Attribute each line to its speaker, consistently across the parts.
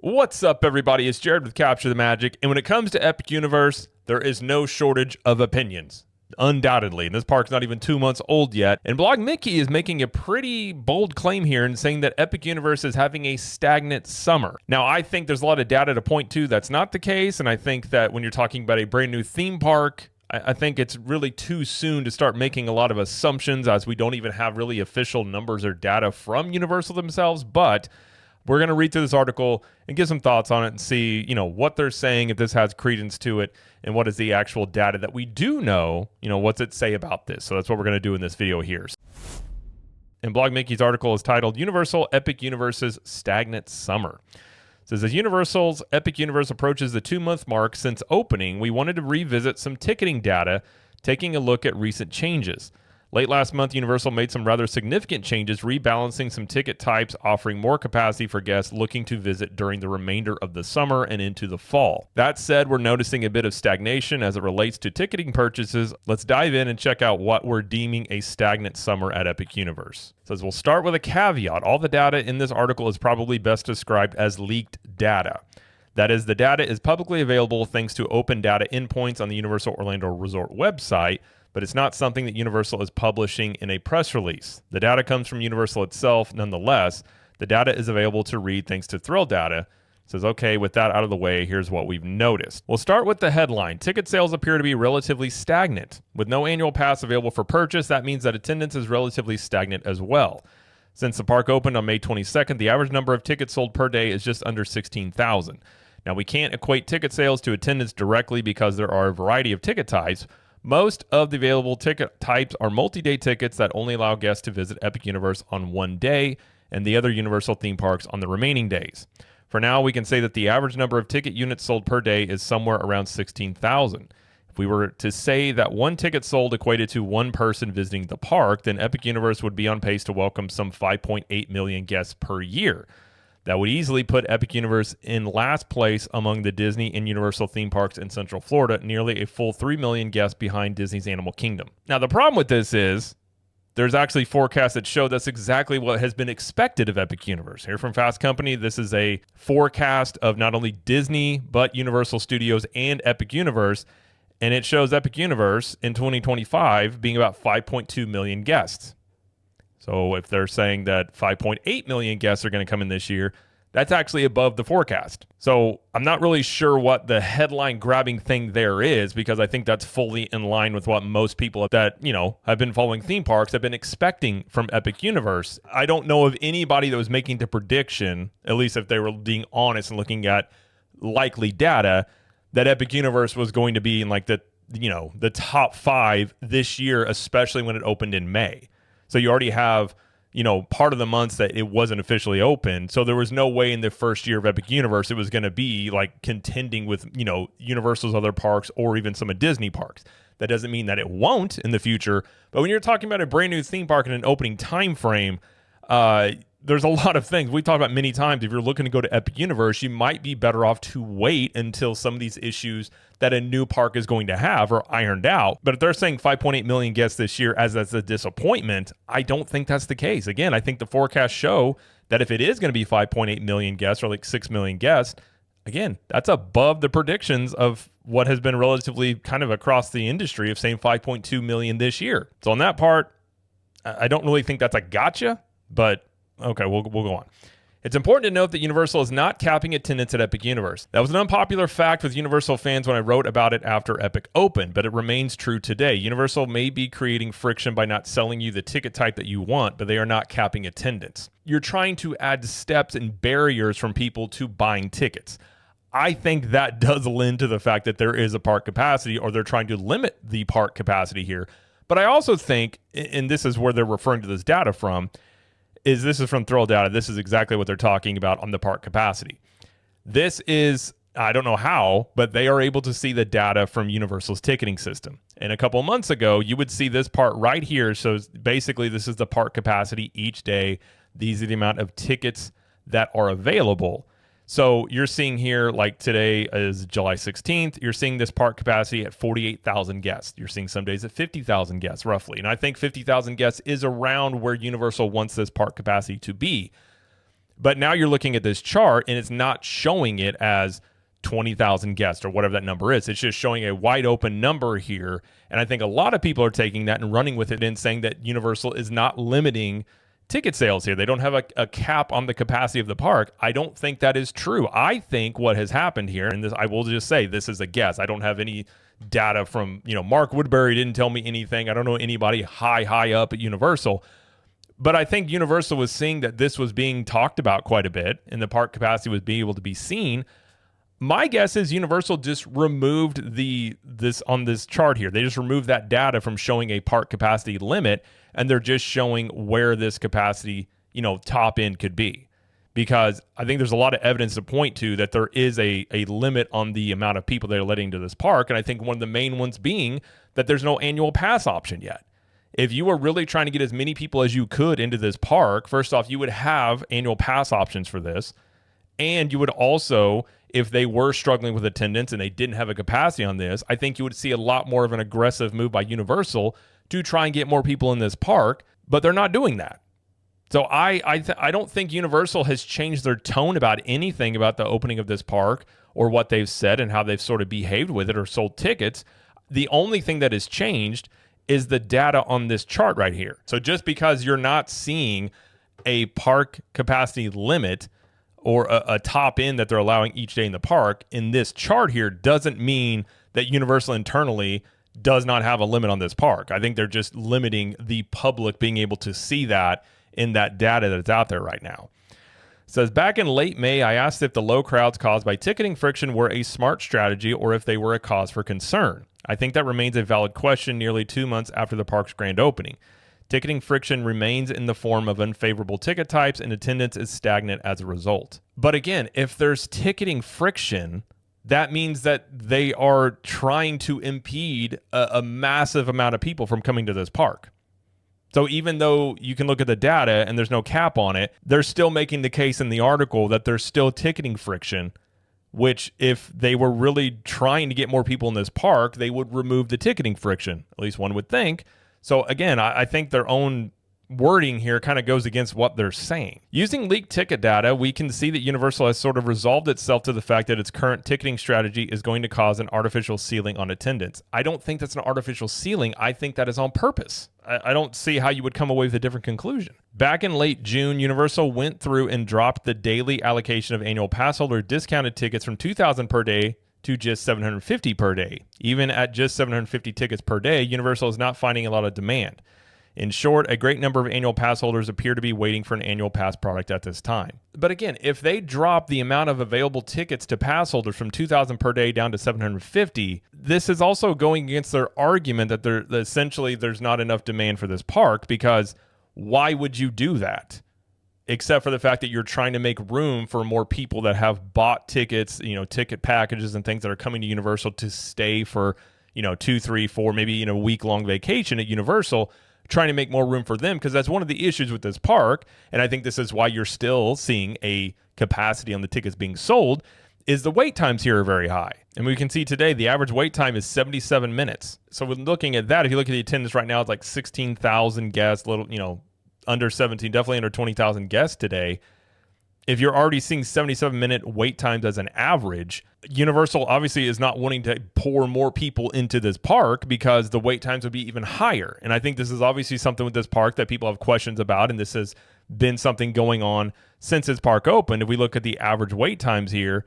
Speaker 1: What's up, everybody? It's Jared with Capture the Magic, and when it comes to Epic Universe, there is no shortage of opinions. Undoubtedly, and this park's not even 2 months old yet, and Blog Mickey is making a pretty bold claim here and saying that Epic Universe is having a stagnant summer. Now, I think there's a lot of data to point to that's not the case, and I think that when you're talking about a brand new theme park, I think it's really too soon to start making a lot of assumptions, as we don't even have really official numbers or data from Universal themselves. But we're going to read through this article and give some thoughts on it and see, what they're saying, if this has credence to it, and what is the actual data that we do know, what's it say about this. So that's what we're going to do in this video here. And Blog Mickey's article is titled Universal Epic Universe's Stagnant Summer. It says, as Universal's Epic Universe approaches the 2-month mark since opening, we wanted to revisit some ticketing data, taking a look at recent changes. Late last month, Universal made some rather significant changes, rebalancing some ticket types, offering more capacity for guests looking to visit during the remainder of the summer and into the fall. That said, we're noticing a bit of stagnation as it relates to ticketing purchases. Let's dive in and check out what we're deeming a stagnant summer at Epic Universe. It says, we'll start with a caveat. All the data in this article is probably best described as leaked data. That is, the data is publicly available thanks to open data endpoints on the Universal Orlando Resort website, but it's not something that Universal is publishing in a press release. The data comes from Universal itself. Nonetheless, the data is available to read thanks to Thrill Data. It says, okay, with that out of the way, here's what we've noticed. We'll start with the headline. Ticket sales appear to be relatively stagnant. With no annual pass available for purchase, that means that attendance is relatively stagnant as well. Since the park opened on May 22nd, the average number of tickets sold per day is just under 16,000. Now, we can't equate ticket sales to attendance directly because there are a variety of ticket types. Most of the available ticket types are multi-day tickets that only allow guests to visit Epic Universe on one day and the other Universal theme parks on the remaining days. For now, we can say that the average number of ticket units sold per day is somewhere around 16,000. If we were to say that one ticket sold equated to one person visiting the park, then Epic Universe would be on pace to welcome some 5.8 million guests per year. That would easily put Epic Universe in last place among the Disney and Universal theme parks in Central Florida, nearly a full 3 million guests behind Disney's Animal Kingdom. Now, the problem with this is there's actually forecasts that show that's exactly what has been expected of Epic Universe. Here from Fast Company, this is a forecast of not only Disney, but Universal Studios and Epic Universe, and it shows Epic Universe in 2025 being about 5.2 million guests. So if they're saying that 5.8 million guests are going to come in this year, that's actually above the forecast. So I'm not really sure what the headline grabbing thing there is, because I think that's fully in line with what most people that, have been following theme parks have been expecting from Epic Universe. I don't know of anybody that was making the prediction, at least if they were being honest and looking at likely data, that Epic Universe was going to be in like the top 5 this year, especially when it opened in May. So you already have, part of the months that it wasn't officially open. So there was no way in the first year of Epic Universe it was going to be like contending with, Universal's other parks or even some of Disney parks. That doesn't mean that it won't in the future. But when you're talking about a brand new theme park in an opening time frame, there's a lot of things. We've talked about many times. If you're looking to go to Epic Universe, you might be better off to wait until some of these issues that a new park is going to have are ironed out. But if they're saying 5.8 million guests this year as that's a disappointment, I don't think that's the case. Again, I think the forecasts show that if it is going to be 5.8 million guests or like 6 million guests, again, that's above the predictions of what has been relatively kind of across the industry of saying 5.2 million this year. So on that part, I don't really think that's a gotcha, but okay, we'll go on. It's important to note that Universal is not capping attendance at Epic Universe. That was an unpopular fact with Universal fans when I wrote about it after Epic opened, but it remains true today. Universal may be creating friction by not selling you the ticket type that you want, but they are not capping attendance. You're trying to add steps and barriers from people to buying tickets. I think that does lend to the fact that there is a park capacity, or they're trying to limit the park capacity here. But I also think, and this is where they're referring to this data from, this is from Thrill Data. This is exactly what they're talking about on the park capacity. This is, I don't know how, but they are able to see the data from Universal's ticketing system. And a couple of months ago, you would see this part right here. So basically, this is the park capacity each day. These are the amount of tickets that are available. So you're seeing here, like today is July 16th, you're seeing this park capacity at 48,000 guests. You're seeing some days at 50,000 guests roughly. And I think 50,000 guests is around where Universal wants this park capacity to be. But now you're looking at this chart and it's not showing it as 20,000 guests or whatever that number is. It's just showing a wide open number here. And I think a lot of people are taking that and running with it and saying that Universal is not limiting ticket sales here. They don't have a cap on the capacity of the park. I don't think that is true. I think what has happened here, and this, I will just say this is a guess. I don't have any data from, Mark Woodbury didn't tell me anything. I don't know anybody high up at Universal. But I think Universal was seeing that this was being talked about quite a bit and the park capacity was being able to be seen. My guess is Universal just removed this on this chart here. They just removed that data from showing a park capacity limit, and they're just showing where this capacity, top end could be. Because I think there's a lot of evidence to point to that there is a limit on the amount of people they're letting into this park. And I think one of the main ones being that there's no annual pass option yet. If you were really trying to get as many people as you could into this park, first off, you would have annual pass options for this. And you would also, if they were struggling with attendance and they didn't have a capacity on this, I think you would see a lot more of an aggressive move by Universal to try and get more people in this park, but they're not doing that. So I don't think Universal has changed their tone about anything about the opening of this park or what they've said and how they've sort of behaved with it or sold tickets. The only thing that has changed is the data on this chart right here. So just because you're not seeing a park capacity limit or a top end that they're allowing each day in the park in this chart here doesn't mean that Universal internally does not have a limit on this park. I think they're just limiting the public being able to see that in that data that's out there right now. It says, back in late May, I asked if the low crowds caused by ticketing friction were a smart strategy or if they were a cause for concern. I think that remains a valid question nearly 2 months after the park's grand opening. Ticketing friction remains in the form of unfavorable ticket types and attendance is stagnant as a result. But again, if there's ticketing friction, that means that they are trying to impede a massive amount of people from coming to this park. So even though you can look at the data and there's no cap on it, they're still making the case in the article that there's still ticketing friction, which if they were really trying to get more people in this park, they would remove the ticketing friction, at least one would think. So again, I think their own wording here kind of goes against what they're saying. Using leaked ticket data, we can see that Universal has sort of resolved itself to the fact that its current ticketing strategy is going to cause an artificial ceiling on attendance. I don't think that's an artificial ceiling. I think that is on purpose. I don't see how you would come away with a different conclusion. Back in late June, Universal went through and dropped the daily allocation of annual pass holder discounted tickets from $2,000 per day to just $750 per day. Even at just 750 tickets per day, Universal is not finding a lot of demand. In short, a great number of annual pass holders appear to be waiting for an annual pass product at this time. But again, if they drop the amount of available tickets to pass holders from 2,000 per day down to 750, this is also going against their argument that essentially there's not enough demand for this park, because why would you do that? Except for the fact that you're trying to make room for more people that have bought tickets, ticket packages and things that are coming to Universal to stay for, 2, 3, 4, maybe, week-long vacation at Universal, trying to make more room for them, because that's one of the issues with this park. And I think this is why you're still seeing a capacity on the tickets being sold, is the wait times here are very high. And we can see today the average wait time is 77 minutes. So when looking at that, if you look at the attendance right now, it's like 16,000 guests, under 17, definitely under 20,000 guests today. If you're already seeing 77-minute wait times as an average, Universal obviously is not wanting to pour more people into this park because the wait times would be even higher. And I think this is obviously something with this park that people have questions about, and this has been something going on since this park opened. If we look at the average wait times here,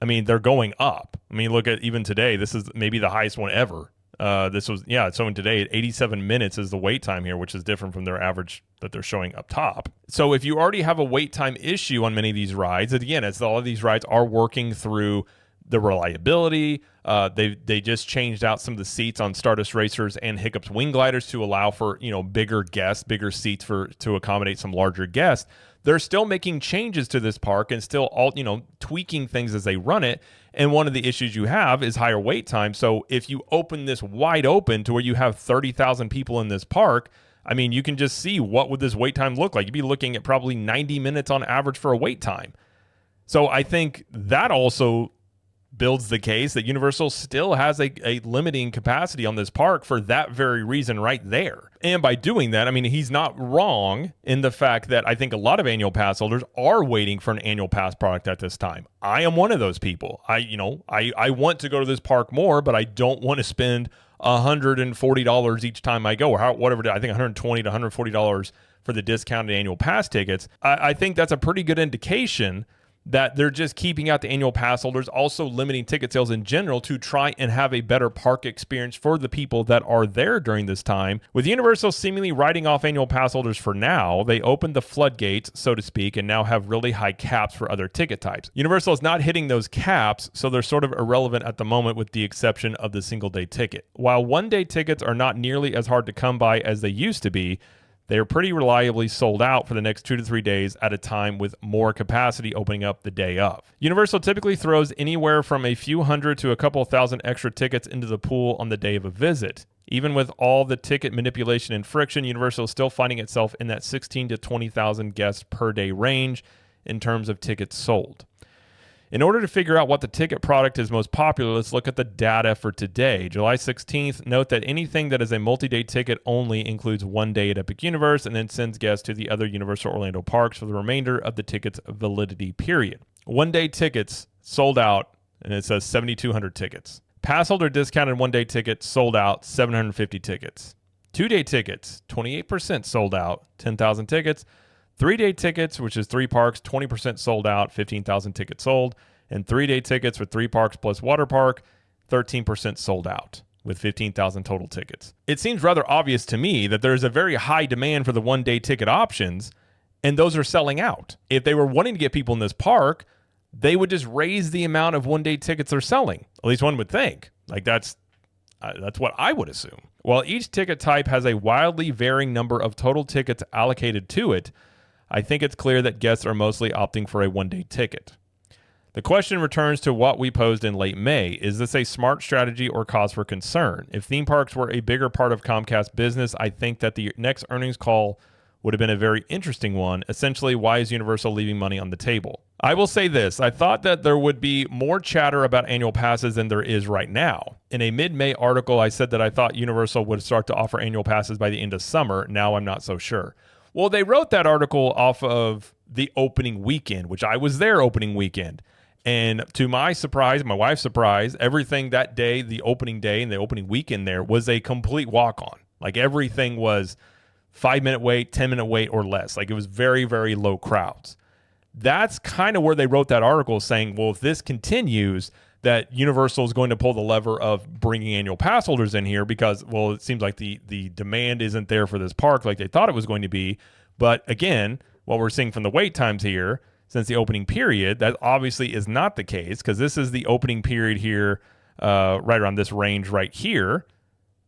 Speaker 1: they're going up. Look at even today, this is maybe the highest one ever. It's showing today at 87 minutes is the wait time here, which is different from their average that they're showing up top. So if you already have a wait time issue on many of these rides, again, as all of these rides are working through the reliability, they just changed out some of the seats on Stardust Racers and Hiccup's Wing Gliders to allow for, bigger guests, bigger seats to accommodate some larger guests. They're still making changes to this park and still tweaking things as they run it. And one of the issues you have is higher wait time. So if you open this wide open to where you have 30,000 people in this park, you can just see what would this wait time look like. You'd be looking at probably 90 minutes on average for a wait time. So I think that also builds the case that Universal still has a limiting capacity on this park for that very reason right there. And by doing that, I mean, he's not wrong in the fact that I think a lot of annual pass holders are waiting for an annual pass product at this time. I am one of those people. I want to go to this park more, but I don't want to spend $140 each time I go, or whatever. I think $120 to $140 for the discounted annual pass tickets. I think that's a pretty good indication that they're just keeping out the annual pass holders, also limiting ticket sales in general to try and have a better park experience for the people that are there during this time. With Universal seemingly writing off annual pass holders for now, they opened the floodgates, so to speak, and now have really high caps for other ticket types. Universal is not hitting those caps, so they're sort of irrelevant at the moment with the exception of the single-day ticket. While one-day tickets are not nearly as hard to come by as they used to be, they are pretty reliably sold out for the next 2 to 3 days at a time, with more capacity opening up the day of. Universal typically throws anywhere from a few hundred to a couple thousand extra tickets into the pool on the day of a visit. Even with all the ticket manipulation and friction, Universal is still finding itself in that 16 to 20,000 guests per day range in terms of tickets sold. In order to figure out what the ticket product is most popular, let's look at the data for today. July 16th, note that anything that is a multi-day ticket only includes 1 day at Epic Universe and then sends guests to the other Universal Orlando parks for the remainder of the ticket's validity period. 1 day tickets sold out, and it says 7,200 tickets. Pass holder discounted 1 day tickets sold out, 750 tickets. 2 day tickets, 28% sold out, 10,000 tickets. 3 day tickets, which is 3 parks, 20% sold out, 15,000 tickets sold. And 3 day tickets for 3 parks plus water park, 13% sold out with 15,000 total tickets. It seems rather obvious to me that there's a very high demand for the 1 day ticket options, and those are selling out. If they were wanting to get people in this park, they would just raise the amount of 1 day tickets they're selling. At least one would think. Like that's what I would assume. While each ticket type has a wildly varying number of total tickets allocated to it, I think it's clear that guests are mostly opting for a 1 day ticket. The question returns to what we posed in late May. Is this a smart strategy or cause for concern? If theme parks were a bigger part of Comcast's business, I think that the next earnings call would have been a very interesting one. Essentially, why is Universal leaving money on the table? I will say this. I thought that there would be more chatter about annual passes than there is right now. In a mid-May article, I said that I thought Universal would start to offer annual passes by the end of summer. Now I'm not so sure. Well, they wrote that article off of the opening weekend, which I was there opening weekend. And to my surprise, my wife's surprise, everything that day, the opening day and the opening weekend there, was a complete walk-on. Like everything was 5-minute wait, 10-minute wait or less. Like it was very, very low crowds. That's kind of where they wrote that article saying, well, if this continues, that Universal is going to pull the lever of bringing annual pass holders in here because, well, it seems like the demand isn't there for this park like they thought it was going to be. But again, what we're seeing from the wait times here since the opening period, that obviously is not the case because this is the opening period here right around this range right here.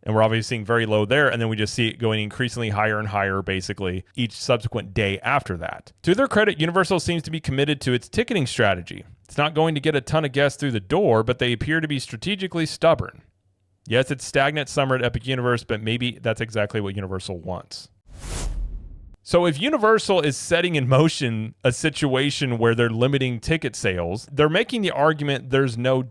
Speaker 1: And we're obviously seeing very low there. And then we just see it going increasingly higher and higher, basically, each subsequent day after that. To their credit, Universal seems to be committed to its ticketing strategy. It's not going to get a ton of guests through the door, but they appear to be strategically stubborn. Yes, it's stagnant summer at Epic Universe, but maybe that's exactly what Universal wants. So if Universal is setting in motion a situation where they're limiting ticket sales, they're making the argument there's no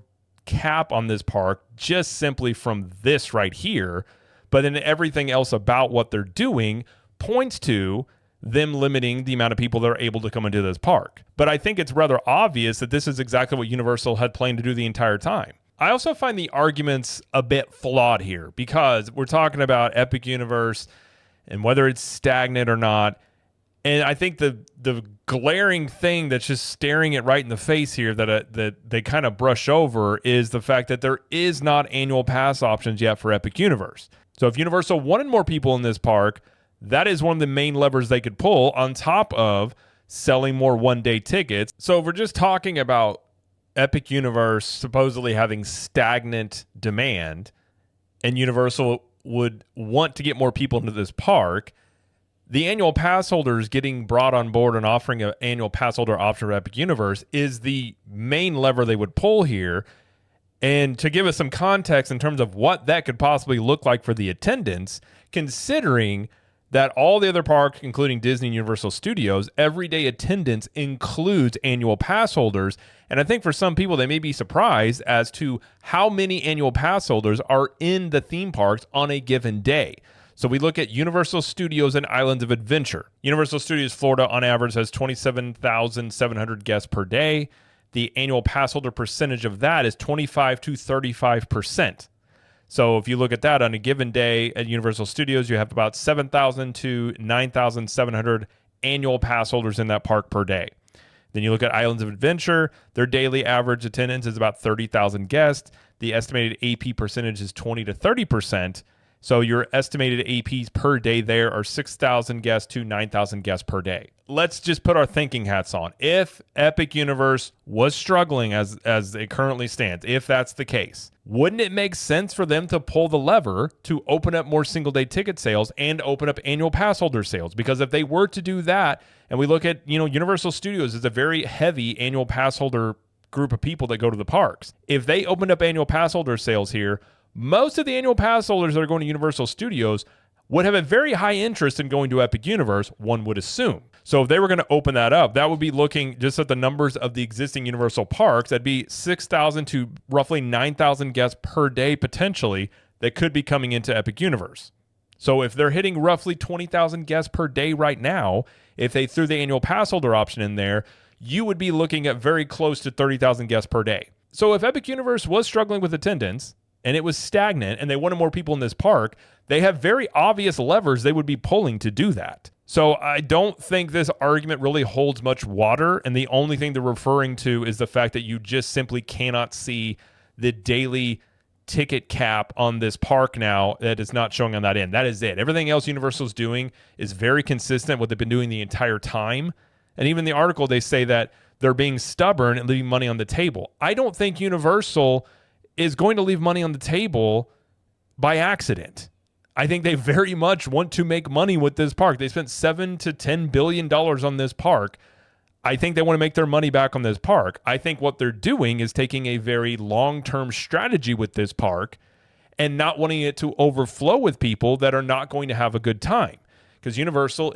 Speaker 1: cap on this park just simply from this right here, but then everything else about what they're doing points to them limiting the amount of people that are able to come into this park. But I think it's rather obvious that this is exactly what Universal had planned to do the entire time. I also find the arguments a bit flawed here because we're talking about Epic Universe and whether it's stagnant or not. And I think the glaring thing that's just staring it right in the face here that they kind of brush over is the fact that there is not annual pass options yet for Epic Universe. So if Universal wanted more people in this park, that is one of the main levers they could pull on top of selling more one-day tickets. So if we're just talking about Epic Universe supposedly having stagnant demand and Universal would want to get more people into this park, the annual pass holders getting brought on board and offering an annual pass holder option for Epic Universe is the main lever they would pull here. And to give us some context in terms of what that could possibly look like for the attendance, considering that all the other parks, including Disney and Universal Studios, everyday attendance includes annual pass holders. And I think for some people, they may be surprised as to how many annual pass holders are in the theme parks on a given day. So we look at Universal Studios and Islands of Adventure. Universal Studios Florida on average has 27,700 guests per day. The annual pass holder percentage of that is 25 to 35%. So if you look at that on a given day at Universal Studios, you have about 7,000 to 9,700 annual pass holders in that park per day. Then you look at Islands of Adventure, their daily average attendance is about 30,000 guests. The estimated AP percentage is 20 to 30%. So your estimated APs per day there are 6,000 guests to 9,000 guests per day. Let's just put our thinking hats on. If Epic Universe was struggling as it currently stands, if that's the case, wouldn't it make sense for them to pull the lever to open up more single-day ticket sales and open up annual pass holder sales? Because if they were to do that, and we look at, Universal Studios is a very heavy annual pass holder group of people that go to the parks. If they opened up annual pass holder sales here, most of the annual pass holders that are going to Universal Studios would have a very high interest in going to Epic Universe, one would assume. So if they were going to open that up, that would be looking just at the numbers of the existing Universal parks. That'd be 6,000 to roughly 9,000 guests per day potentially that could be coming into Epic Universe. So if they're hitting roughly 20,000 guests per day right now, if they threw the annual pass holder option in there, you would be looking at very close to 30,000 guests per day. So if Epic Universe was struggling with attendance, and it was stagnant, and they wanted more people in this park, they have very obvious levers they would be pulling to do that. So I don't think this argument really holds much water, and the only thing they're referring to is the fact that you just simply cannot see the daily ticket cap on this park now that is not showing on that end. That is it. Everything else Universal's doing is very consistent with what they've been doing the entire time. And even in the article, they say that they're being stubborn and leaving money on the table. I don't think Universal is going to leave money on the table by accident. I think they very much want to make money with this park. They spent $7 to $10 billion on this park. I think they want to make their money back on this park. I think what they're doing is taking a very long-term strategy with this park and not wanting it to overflow with people that are not going to have a good time. Because Universal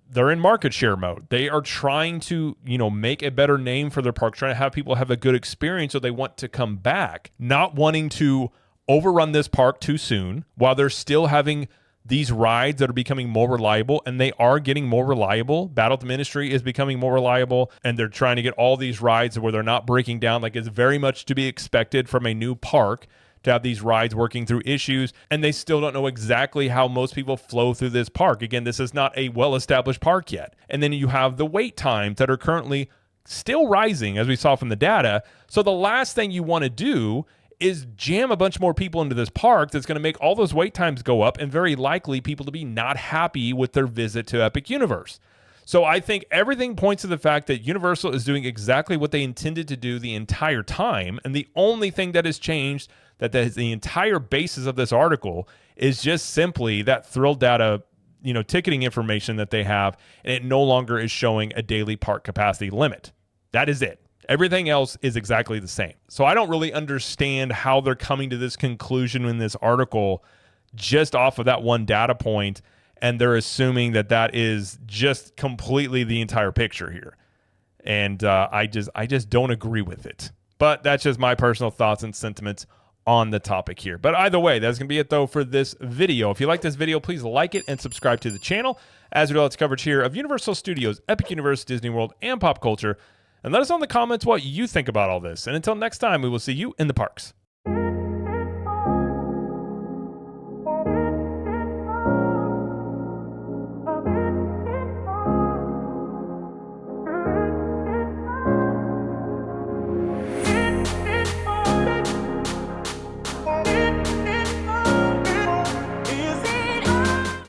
Speaker 1: they're in market share mode. They are trying to, make a better name for their park, trying to have people have a good experience so they want to come back, not wanting to overrun this park too soon while they're still having these rides that are becoming more reliable, and they are getting more reliable. Battle at the Ministry is becoming more reliable, and they're trying to get all these rides where they're not breaking down like it's very much to be expected from a new park to have these rides working through issues, and they still don't know exactly how most people flow through this park. Again, this is not a well-established park yet. And then you have the wait times that are currently still rising, as we saw from the data. So the last thing you want to do is jam a bunch more people into this park that's going to make all those wait times go up and very likely people to be not happy with their visit to Epic Universe. So I think everything points to the fact that Universal is doing exactly what they intended to do the entire time. And the only thing that has changed, that is the entire basis of this article, is just simply that thrill data, ticketing information that they have, and it no longer is showing a daily park capacity limit. That is it. Everything else is exactly the same. So I don't really understand how they're coming to this conclusion in this article just off of that one data point, and they're assuming that that is just completely the entire picture here. And I just don't agree with it. But that's just my personal thoughts and sentiments on the topic here. But either way, that's going to be it, though, for this video. If you like this video, please like it and subscribe to the channel, as we do lots of coverage here of Universal Studios, Epic Universe, Disney World, and pop culture. And let us know in the comments what you think about all this. And until next time, we will see you in the parks.